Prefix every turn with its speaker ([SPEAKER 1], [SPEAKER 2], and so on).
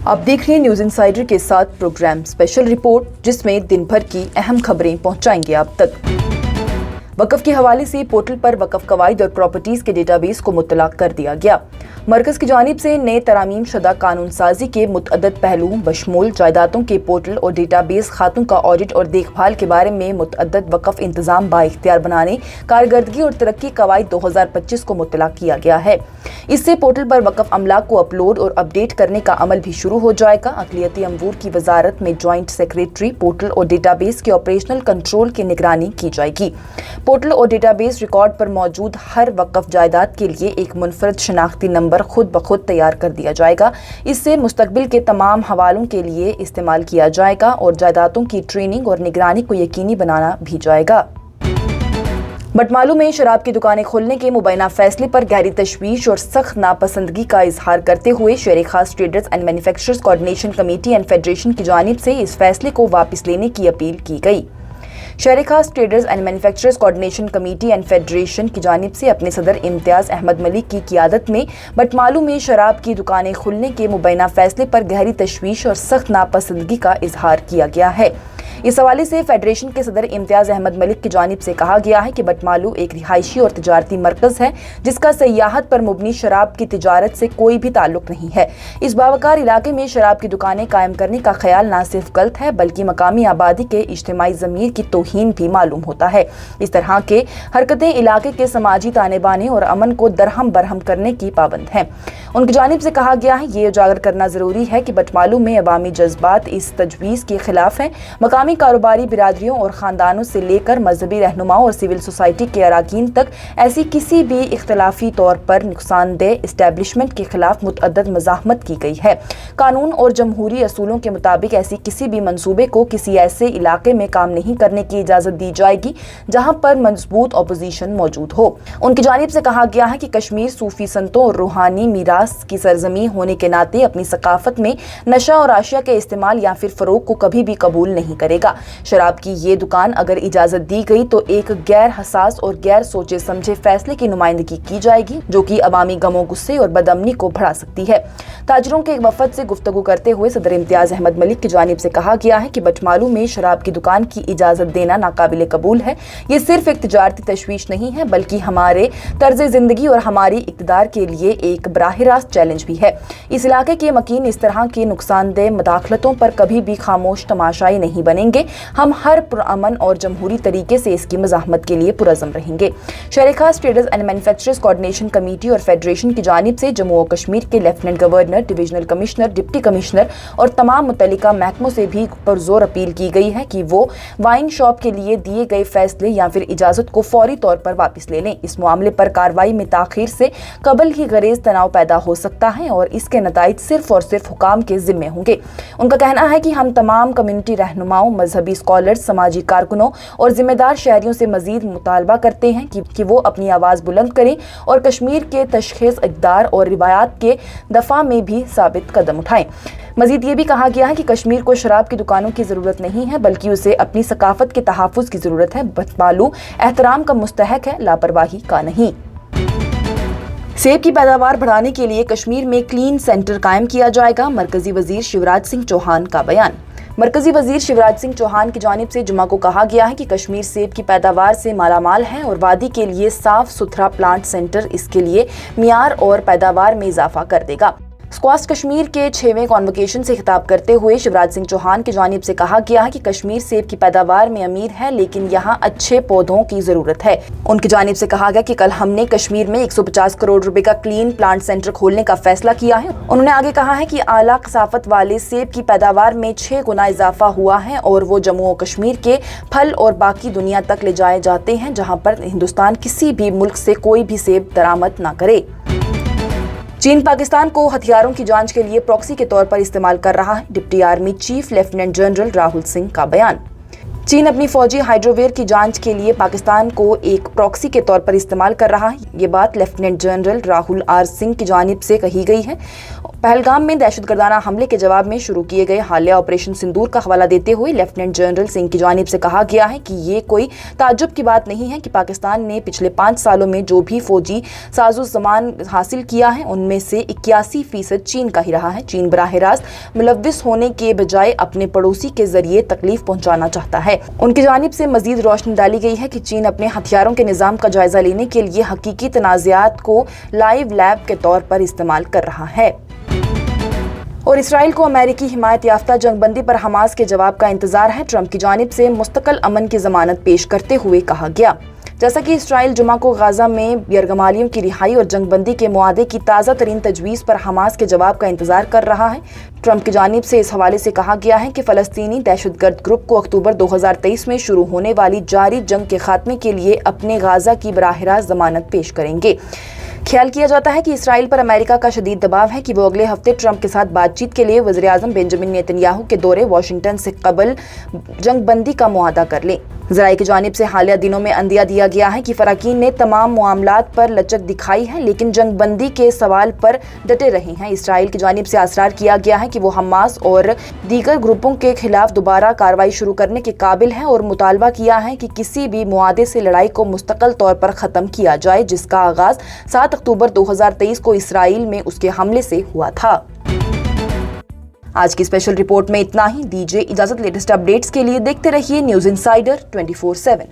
[SPEAKER 1] आप देख रहे हैं न्यूज इनसाइडर के साथ प्रोग्राम स्पेशल रिपोर्ट, जिसमें दिन भर की अहम खबरें पहुंचाएंगे आप तक। वक्फ के हवाले से पोर्टल पर वक्फ कवायद और प्रॉपर्टीज के डेटाबेस को मुतला कर दिया गया। मरकज की जानिब से नए तरमीम शुदा कानून साजी के मुतअद्दिद पहलुओं बशमूल जायदादों के पोर्टल और डेटाबेस खातों का ऑडिट और देखभाल के बारे में मुतअद्दिद वक्फ इंतजाम बाइख्तियार बनाने, कारकर्दगी और तरक्की कवायद 2025 को मुतला किया गया है। इससे पोर्टल पर वक्फ अमला को अपलोड और अपडेट करने का अमल भी शुरू हो जाएगा। अक़लियती अमूर की वजारत में जॉइंट सेक्रेटरी पोर्टल और डेटाबेस के ऑपरेशनल कंट्रोल की निगरानी की जाएगी। पोर्टल और डेटाबेस रिकॉर्ड पर मौजूद हर वक्फ जायदाद के लिए एक मुनफरद शनाख्ती नंबर खुद ब खुद तैयार कर दिया जाएगा। इससे मुस्तकबिल के तमाम हवालों के लिए इस्तेमाल किया जाएगा और जायदादों की ट्रेनिंग और निगरानी को यकीनी बनाना भी जाएगा। बटमालू में शराब की दुकानें खोलने के मुबैना फैसले पर गहरी तशवीश और सख्त नापसंदगी का इजहार करते हुए शहर खास traders and manufacturers coordination committee and federation की जानिब से इस फैसले को वापस लेने की अपील की गई। शहर खास traders and manufacturers coordination committee and federation की जानिब से अपने सदर इम्तियाज अहमद मलिक की क़ियादत में बटमालू में शराब की दुकानें खुलने के मुबैना फैसले पर गहरी तशवीश और सख्त नापसंदगी का इजहार किया गया है। इस हवाले से फेडरेशन के सदर इम्तियाज अहमद मलिक की जानिब से कहा गया है कि बटमालू एक रिहायशी और तिजारती मरकज़ है, जिसका सयाहत पर मुबनी शराब की तिजारत से कोई भी ताल्लुक नहीं है। इस बावकार इलाके में शराब की दुकानें कायम करने का ख्याल न सिर्फ गलत है, बल्कि मकामी आबादी के इज्तिमाई ज़मीर की तौहीन भी मालूम होता है। इस तरह के हरकतें इलाके के समाजी ताने बाने और अमन को दरहम बरहम करने की पाबंद हैं। उनकी जानिब से कहा गया है, ये उजागर करना ज़रूरी है कि बटमालू में अवामी जज्बात इस तजवीज़ के खिलाफ हैं। मकामी कारोबारी बिरादरियों और ख़ानदानों से लेकर मजहबी रहनुमाओं और सिविल सोसाइटी के अराकीन तक ऐसी किसी भी इख्तलाफी तौर पर नुकसानदेह इस्टेब्लिशमेंट के खिलाफ मुतअद्दिद मज़ाहमत की गई है। कानून और जमहूरी असूलों के मुताबिक ऐसी किसी भी मंसूबे को किसी ऐसे इलाके में काम नहीं करने की इजाज़त दी जाएगी जहाँ पर मजबूत अपोजिशन मौजूद हो। उनकी जानिब से कहा गया है कि कश्मीर सूफी संतों और रूहानी मीरास की सरजमी होने के नाते अपनी सकाफत में नशा और आशिया के इस्तेमाल या फिर फ़रोग को कभी भी कबूल नहीं करेगा। शराब की ये दुकान अगर इजाजत दी गई तो एक गैर हसास और गैर सोचे समझे फैसले की नुमाइंदगी की जाएगी, जो कि अवामी गमो गुस्से और बदअमनी को बढ़ा सकती है। ताजरों के एक वफद से गुफ्तगू करते हुए सदर इम्तियाज अहमद मलिक की जानिब से कहा गया है कि बटमालू में शराब की दुकान की इजाजत देना नाकाबिले कबूल है। ये सिर्फ एक तिजारती तशवीश नहीं है, बल्कि हमारे तर्ज जिंदगी और हमारी इक़्तिदार के लिए एक बराह रास्त चैलेंज भी है। इस इलाके के मकीन इस तरह की नुकसानदेह मुदाखलतों पर कभी भी खामोश तमाशाई नहीं बनेंगे। हम हर पुरअमन और जमहूरी तरीके से इसकी मज़ाहमत के लिए पुरज़म रहेंगे। शहर खास traders and manufacturers coordination committee और फेडरेशन की जानिब से जम्मू और कश्मीर के lieutenant governor, divisional commissioner, deputy commissioner और तमाम मुतल्लिका महकमों से भी पुरजोर अपील की गई है कि वो वाइन शॉप के लिए दिए गए फैसले या फिर इजाज़त को फौरी तौर पर वापस ले लें। इस मामले पर कार्रवाई में ताख़ीर से कबल ही गरेज तनाव पैदा हो सकता है और इसके नताइज सिर्फ और सिर्फ हुकाम के जिम्मे होंगे। उनका कहना है कि हम तमाम कम्युनिटी रहनुमाओं, मजहबी स्कॉलर्स, समाजी कारकुनों और जिम्मेदार शहरियों से मजीद मुतालबा करते हैं कि वो अपनी आवाज़ बुलंद करें और कश्मीर के तशख़ीस, इक़्तिदार और रिवायात के दफ़ा में भी साबित कदम उठाएं। मजीद ये भी कहा गया है कि कश्मीर को शराब की दुकानों की ज़रूरत नहीं है, बल्कि उसे अपनी सकाफत के तहफ़्फ़ुज़ की ज़रूरत है। बटमालू एहतराम का मुस्तहक है, लापरवाही का नहीं। सेब की पैदावार बढ़ाने के लिए कश्मीर में क्लीन सेंटर कायम किया जाएगा। मरकजी वजीर शिवराज सिंह चौहान का बयान। मरकजी वजीर शिवराज सिंह चौहान की जानिब से जुमा को कहा गया है कि कश्मीर सेब की पैदावार से मालामाल है और वादी के लिए साफ सुथरा प्लांट सेंटर इसके लिए मियार और पैदावार में इजाफा कर देगा। स्क्वाश कश्मीर के 6वें कॉन्वोकेशन से खिताब करते हुए शिवराज सिंह चौहान की जानिब से कहा गया है कि कश्मीर सेब की पैदावार में अमीर है, लेकिन यहाँ अच्छे पौधों की जरूरत है। उनकी जानिब से कहा गया कि कल हमने कश्मीर में 150 करोड़ रुपए का क्लीन प्लांट सेंटर खोलने का फैसला किया है। उन्होंने आगे कहा है कि आला कसाफत वाले सेब की पैदावार में 6 गुना इजाफा हुआ है और वो जम्मू और कश्मीर के फल और बाकी दुनिया तक ले जाए जाते हैं, जहाँ पर हिंदुस्तान किसी भी मुल्क से कोई भी सेब दरामद न करे। चीन पाकिस्तान को हथियारों की जांच के लिए प्रॉक्सी के तौर पर इस्तेमाल कर रहा है। Deputy army chief lieutenant general Rahul Singh का बयान। चीन अपनी फौजी हाइड्रोवेयर की जांच के लिए पाकिस्तान को एक प्रॉक्सी के तौर पर इस्तेमाल कर रहा है। ये बात लेफ्टिनेंट जनरल राहुल आर सिंह की जानिब से कही गई है पहलगाम में दहशतगर्दाना हमले के जवाब में शुरू किए गए हालिया ऑपरेशन सिंदूर का हवाला देते हुए लेफ्टिनेंट जनरल सिंह की जानिब से कहा गया है कि ये कोई ताज्जुब की बात नहीं है कि पाकिस्तान ने पिछले 5 सालों में जो भी फौजी साजो-सामान हासिल किया है उनमें से 81% चीन का ही रहा है। चीन बराह रास्त मुलव्विस होने के बजाय अपने पड़ोसी के जरिए तकलीफ पहुंचाना चाहता है। उनकी जानिब से मजीद रोशनी डाली गई है कि चीन अपने हथियारों के निज़ाम का जायजा लेने के लिए हकीकी तनाज़ात को लाइव लैब के तौर पर इस्तेमाल कर रहा है। और इसराइल को अमेरिकी हिमायत याफ्ता जंगबंदी पर हमास के जवाब का इंतजार है। ट्रंप की जानिब से मुस्तकिल अमन की जमानत पेश करते हुए कहा गया, जैसा कि इसराइल जुमा को गाजा में यरगमालियों की रिहाई और जंगबंदी के मुआहदे की ताज़ा तरीन तजवीज़ पर हमास के जवाब का इंतजार कर रहा है। ट्रंप की जानिब से इस हवाले से कहा गया है कि फ़लस्तीनी दहशतगर्द ग्रुप को अक्टूबर 2023 में शुरू होने वाली जारी जंग के खात्मे के लिए अपने गाजा की बराह रास्त जमानत पेश करेंगे। ख्याल किया जाता है कि इसराइल पर अमेरिका का शदीद दबाव है कि वो अगले हफ्ते ट्रंप के साथ बातचीत के लिए वज़ीर-ए-आज़म बेंजामिन नेतन्याहू के दौरे वाशिंगटन से कबल जंगबंदी का मुआहदा कर लें। ज़राए की जानिब से हालिया दिनों में अंदिया दिया गया है कि फ़राकीन ने तमाम मामलात पर लचक दिखाई है लेकिन जंगबंदी के सवाल पर डटे रहे हैं। इसराइल की जानिब से असरार किया गया है कि वो हमास और दीगर ग्रुपों के खिलाफ दोबारा कार्रवाई शुरू करने के काबिल है और मुतालबा किया है कि किसी भी मुआहदे से लड़ाई को मुस्तकिल तौर पर ख़त्म किया जाए, जिसका आगाज़ 7 अक्टूबर 2023 को इसराइल में उसके हमले से हुआ था। आज की स्पेशल रिपोर्ट में इतना ही। दीजिए इजाजत। लेटेस्ट अपडेट्स के लिए देखते रहिए न्यूज़ इनसाइडर 24/7।